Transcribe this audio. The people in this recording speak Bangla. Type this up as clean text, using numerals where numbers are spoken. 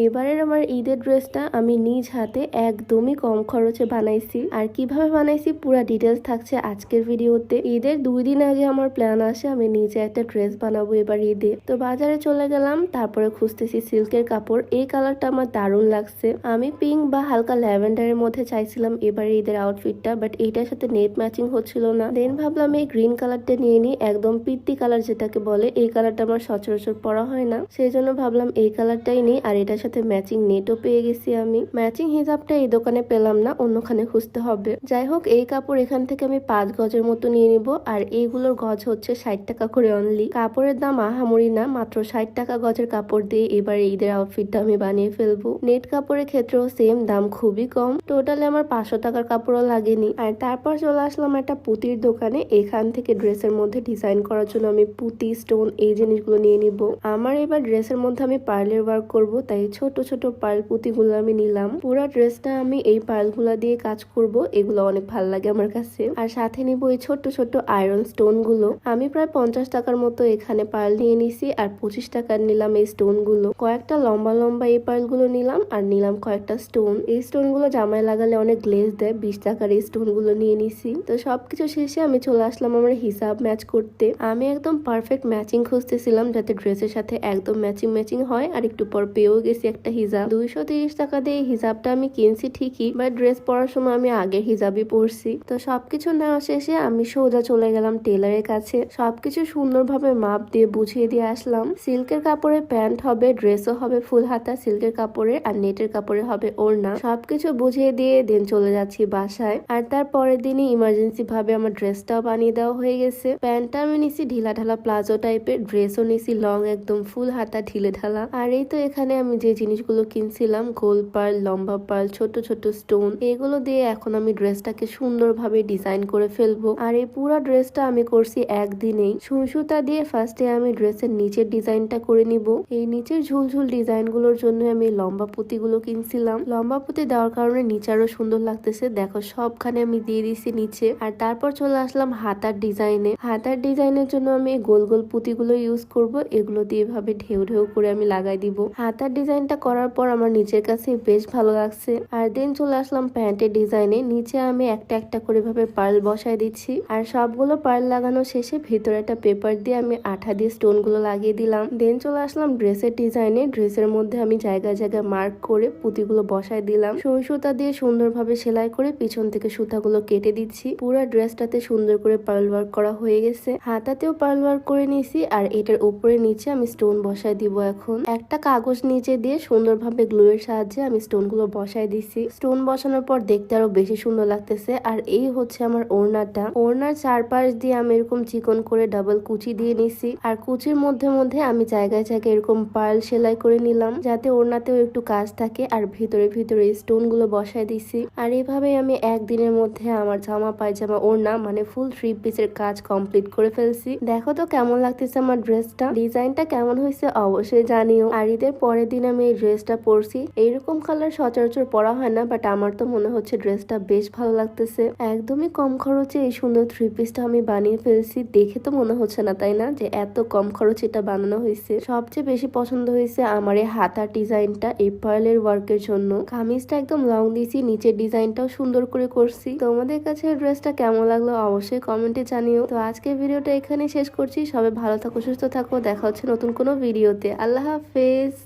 এবারের আমার ঈদের ড্রেসটা আমি নিজ হাতে একদমই কম খরচে বানাইছি। আর কিভাবে বানাইছি পুরো ডিটেলস থাকছে আজকের ভিডিওতে। ঈদের 2 দিন আগে আমার প্ল্যান আসে আমি নিজে একটা ড্রেস বানাবো এবার ঈদে। তো বাজারে চলে গেলাম, তারপরে খুঁজতেছি সিল্কের কাপড়। এই কালারটা আমার দারুণ লাগছে। আমি পিঙ্ক বা হালকা ল্যাভেন্ডারের মধ্যে চাইছিলাম এবার ঈদের আউটফিটটা, বাট এইটার সাথে নেট ম্যাচিং হচ্ছিল না। দেন ভাবলাম এই গ্রিন কালারটা নিয়ে নিই, একদম পিত্তি কালার যেটাকে বলে। এই কালারটা আমার সচরাচর পরা হয় না, সেই জন্য ভাবলাম এই কালারটাই নিই। আর এটার সাথে ম্যাচিং নেটও পেয়ে গেছি আমি। ম্যাচিং হিজাবটা এই দোকানে পেলাম না, অন্যখানে খুঁজতে হবে। যাই হোক, এই কাপড় এখান থেকে আমি 5 গজের মতো নিয়ে নিব। আর এইগুলোর গজ হচ্ছে 60 টাকা করে অনলি। কাপড়ের দাম আহামরি না, মাত্র 60 টাকা গজের কাপড় দিয়ে এবার ঈদের আউটফিটটা আমি বানিয়ে ফেলবো। নেট কাপড়ের ক্ষেত্রেও সেম দাম, খুবই কম। টোটালে আমার 500 টাকার কাপড়ও লাগেনি। আর তারপর চলে আসলাম একটা পুঁতির দোকানে। এখান থেকে ড্রেসের মধ্যে ডিজাইন করার জন্য আমি পুঁতি, স্টোন এই জিনিসগুলো নিয়ে নিব। আমার এবার ড্রেসের মধ্যে আমি পার্লের ওয়ার্ক করব, তাই ছোট ছোট পার্ল পুঁতিগুলো আমি নিলাম। পুরো ড্রেসটা আমি এই পার্লগুলো দিয়ে কাজ করব, এগুলো অনেক ভালো লাগে আমার কাছে। আর সাথে নিব এই ছোট ছোট আয়রন স্টোন গুলো। আমি প্রায় 50 টাকার মতো এখানে পার্ল নিয়ে নিছি, আর 25 টাকার নিলাম এই স্টোন গুলো। কয়েকটা লম্বা লম্বা এই পার্ল গুলো নিলাম, আর নিলাম কয়েকটা স্টোন। এই স্টোন গুলো জামায় লাগালে অনেক গ্লেজ দেয়। 20 টাকার এই স্টোন গুলো নিয়ে নিছি। তো সবকিছু শেষে আমি চলে আসলাম আমার হিসাব ম্যাচ করতে। আমি একদম পারফেক্ট ম্যাচিং খুঁজতেছিলাম, যাতে ড্রেসের সাথে একদম ম্যাচিং হয়। আর একটু পর পেয়েও গেছি একটা হিজাব। 230 টাকা দিয়ে হিজাবটা আমি কিনছি ঠিকই, বাট ড্রেস পরার সময় আমি আগের হিজাবই পরছি। তো সবকিছু নেওয়া শেষে আমি সোজা চলে গেলাম টেলারের কাছে। সবকিছু সুন্দরভাবে মাপ দিয়ে বুঝিয়ে দিয়ে আসলাম। সিল্কের কাপড়ে প্যান্ট হবে, ড্রেসও হবে ফুল হাতা সিল্কের কাপড়ে, আর নেটের কাপড়ে হবে ওড়না। সবকিছু বুঝিয়ে দিয়ে দেন চলে যাচ্ছি বাসায়। আর তার পরের দিনই ইমার্জেন্সি ভাবে আমার ড্রেসটাও বানিয়ে দেওয়া হয়ে গেছে। প্যান্টটা আমি নিছি ঢিলা ঢালা প্লাজো টাইপের, ড্রেসও নিছি লং একদম ফুল হাতা ঢিলে ঢালা। আর এই তো এখানে আমি যে জিনিসগুলো কিনছিলাম, গোল পার্ল, লম্বা পার্ল, ছোট ছোট স্টোন, এগুলো দিয়ে এখন আমি ড্রেসটাকে সুন্দরভাবে ডিজাইন করে ফেলবো। আর এই পুরো ড্রেসটা আমি করছি একদিনেই। সুই সুতা দিয়ে ফার্স্টে আমি ড্রেসের নিচের ডিজাইনটা করে নিব। এই নিচের ঝুলঝুল ডিজাইন গুলোর জন্য আমি লম্বা পুঁতিগুলো কিনছিলাম। লম্বা পুঁতি দেওয়ার কারণে নিচে আরো সুন্দর লাগতেছে। দেখো সবখানে আমি দিয়ে দিছি নিচে। আর তারপর চলে আসলাম হাতার ডিজাইনে। হাতার ডিজাইনের জন্য আমি গোল গোল পুঁতিগুলো ইউজ করব। এগুলো দিয়ে ভাবে ঢেউ ঢেউ করে আমি লাগাই দিব। হাতার ডিজাইনটা করার পর আমার নিচের কাছে বেশ ভালো লাগছে। আর দেন চলে আসলাম প্যান্টের ডিজাইনে। নিচে আমি একটা একটা করে ভাবে পার্ল বসাই দিচ্ছি। আর সবগুলো পার্ল লাগানো শেষে ভিতরে একটা পেপার দিয়ে আমি আঠা দিয়ে স্টোন গুলো লাগিয়ে দিলাম। দেন চলে আসলাম ড্রেসের ডিজাইনে। ড্রেসের মধ্যে আমি জায়গায় জায়গায় মার্ক করে পুঁতিগুলো বসাই দিলাম। সুই সুতা দিয়ে সুন্দরভাবে সেলাই করে পিছন থেকে সুতাগুলো কেটে দিচ্ছি। পুরো ড্রেসটাতে সুন্দর করে পার্ল ওয়ার্ক করা হয়ে গেছে। হাতাতেও পার্ল ওয়ার্ক করে নিয়েছি। আর এটার উপরে নিচে আমি স্টোন বসাই দিব। এখন একটা কাগজ নিচে দিয়ে সুন্দরভাবে গ্লু এর সাহায্যে আমি স্টোন গুলো বসাই দিছি। স্টোন বসানোর পর দেখতে আরো বেশি সুন্দর লাগতেছে। আর এই হচ্ছে আমার ওড়নাটা। ওড়নার চারপাশ দিয়ে আমি এরকম চিকন করে ডাবল কুচি দিয়ে নিছি। আর কুচির মধ্যে মধ্যে আমি জায়গায় জায়গায় এরকম পার্ল সেলাই করে নিলাম, যাতে ওড়নাতেও একটু কাজ থাকে। আর ভিতরে ভিতরে স্টোন গুলো বসাই দিছি। আর এইভাবে আমি একদিনের মধ্যে আমার জামা পায়জামা ওড়না মানে ফুল 3 পিসের কাজ কমপ্লিট করে ফেলছি। দেখো তো কেমন লাগতেছে আমার ড্রেসটা। ডিজাইনটা কেমন হয়েছে অবশ্যই জানিও। আর ঈদের পরের দিন আমি এই ড্রেসটা পরছি। এইরকম কালার সচরাচর পরা হয় না, বাট আমার তো মনে হচ্ছে ড্রেসটা বেশ ভালো লাগতেছে। একদমই কম খরচে এই সুন্দর 3 পিসটা আমি বানিয়ে ফেলছি। দেখে তো মনে হচ্ছে না, তাই না, যে এত কম খরচে এটা বানানো হয়েছে। সবচেয়ে বেশি পছন্দ হয়েছে আমার এই হাতার ডিজাইনটা, এই পার্লের ওয়ার্কের জন্য। কামিজটা একদম লং দিয়েছি, নিচের ডিজাইনটাও সুন্দর করে করছি। তোমাদের কাছে ড্রেসটা কেমন লাগলো অবশ্যই কমেন্টে জানিও। তো আজকের ভিডিওটা এখানে শেষ করছি। সবাই ভালো থাকো, সুস্থ থাকো। দেখা হচ্ছে নতুন কোনো ভিডিওতে। আল্লাহ হাফেজ।